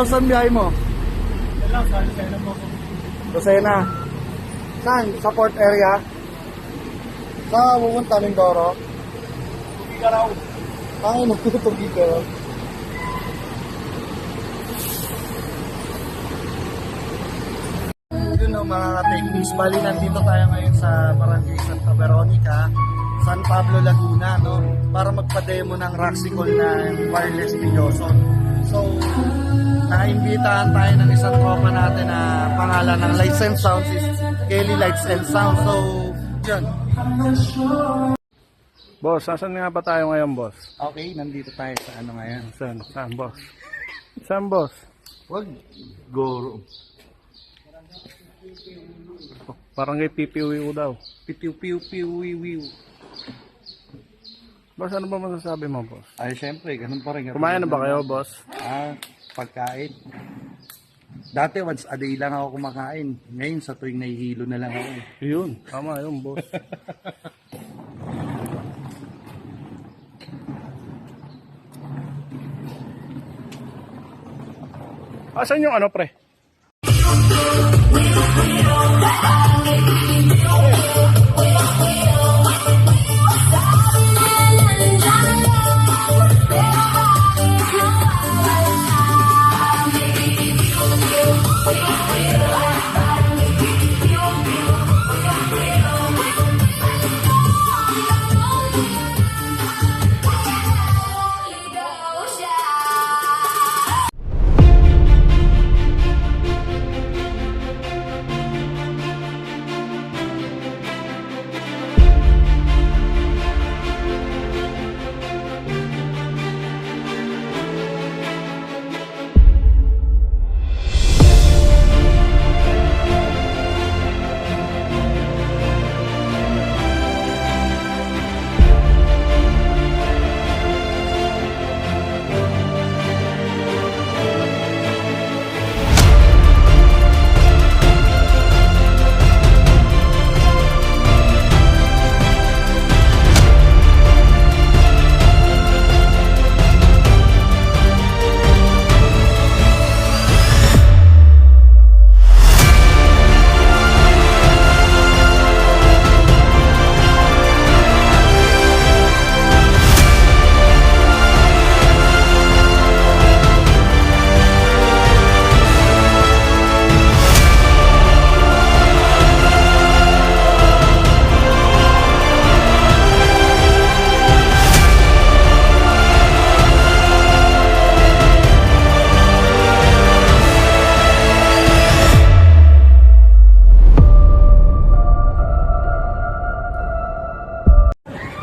Boss, saan biyahe mo? Lang, sa Lucena po. Lucena. Saan? Sa port area? Sa pupunta Mindoro? Tugi ka raw. Ay, nagtutugi ka. Yun o mga ka-techniques. Bali, nandito tayo ngayon sa Barangay Santa Veronica, San Pablo, Laguna, no? Para magpa-demo ng Roxicol na wireless ni Joson. So, naimbitahan tayo ng isang tropa natin na pangalan ng Lights and Sounds is Kelly Lights and Sounds. So, yun. Boss, saan nga ba tayo ngayon, boss? Okay, nandito tayo sa ano ngayon. Saan, boss? Saan, boss? Wag, goro. Parang kay PPWU daw. Pipiw-piw-piw-wiw. Boss, ano ba masasabi mo, boss? Ay, syempre, ganun pa rin. Kumain na ba kayo, boss? Pagkain. Dati, once a day lang ako kumakain. Ngayon, sa tuwing nahihilo na lang ako. Yun, tama yun, boss. Asan yung ano, pre?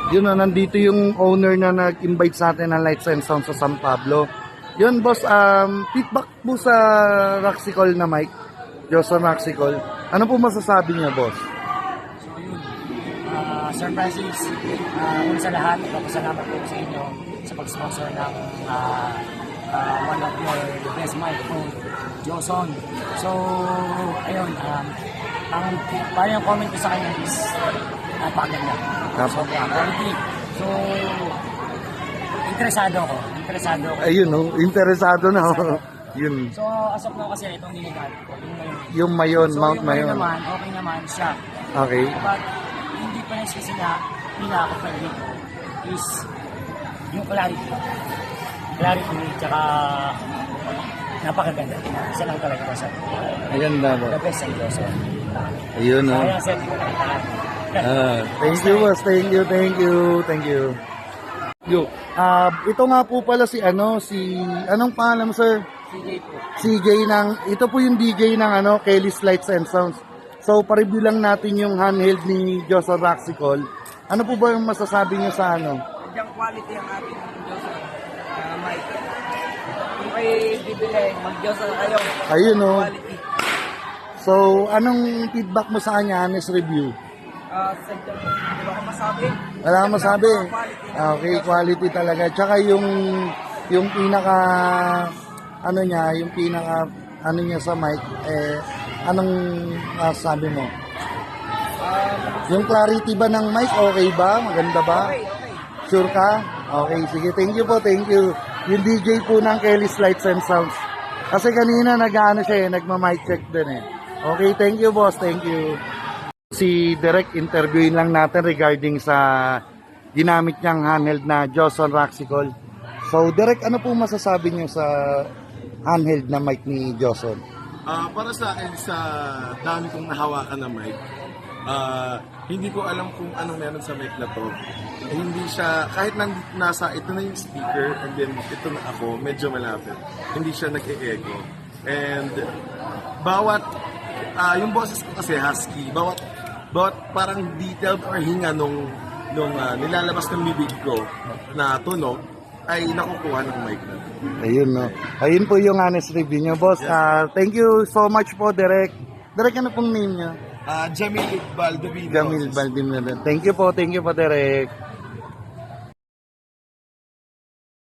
Yun na, nandito yung owner na nag-invite sa atin ng Lights and Sound sa San Pablo. Yun, boss, feedback po sa Roxicol na mic, Joson Roxicol. Ano po masasabi niya, boss? So yun, Sir Francis, una sa lahat, nagpapasalamat po sa inyo sa pag-sponsor ng one of your best microphone, Joson. So, ayun, parang yung comment ko sa kanya is napakaganda. So, quality. So, interesado ako. Ayun, no? Interesado na. Yun. So, as of now kasi itong niligamit ko. Yung Mayon, So, Mount yung Mayon. okay naman siya. Okay. But, hindi pa rin kasi na pinaka-pwede dito is yung clarity. Clarity, tsaka napakaganda. Isa lang talaga ko sa Maganda ba? the best sa Joson. Ayun, no? Kaya set ko na lahat. Thank you, boss. Thank you. Yo, ito nga po pala si anong pangalan mo, sir? CJ po. CJ ito po yung DJ ng Kelly's Lights and Sounds. So, pa-review lang natin yung handheld ni Joson Roxicol. Ano po ba yung masasabi niyo sa Hanggang quality ang ating Joson mic. Kung kayo bibili, mag-Joson kayo. Ayun, no? Quality. So, anong feedback mo sa kanya, honest review? Hindi ba ako masabi? Wala kang masabi. Okay, quality talaga. Tsaka yung pinaka niya sa mic, anong sabi mo? Yung clarity ba ng mic, okay ba? Maganda ba? Okay. Sure ka? Okay, sige. Thank you po, thank you. Yung DJ po ng Kelly's Lights and Sounds. Kasi kanina nag-ano siya nagma-mic check din eh. Okay, thank you boss, thank you. Si Derek, interviewin lang natin regarding sa ginamit niyang handheld na Joson Roxicol. So Derek, ano po masasabi niyo sa handheld na mic ni Joson? Para sa akin, sa dami kong nahawakan na mic, hindi ko alam kung anong meron sa mic na to. Hindi siya, kahit ito na yung speaker, and then ito na ako, medyo malapit. Hindi siya nag-e-echo. And bawat, yung boses ko kasi husky, bawat parang detailed or hinga nung nilalabas ng bibig ko na tunog, ay nakukuha ng mic na. Ayun, no. Ayun po yung honest review niyo, boss. Thank you so much po, Derek. Derek, ano pong name niyo? Jamil Iqbal Davido. Jamil Baldimir. Thank you po, Derek.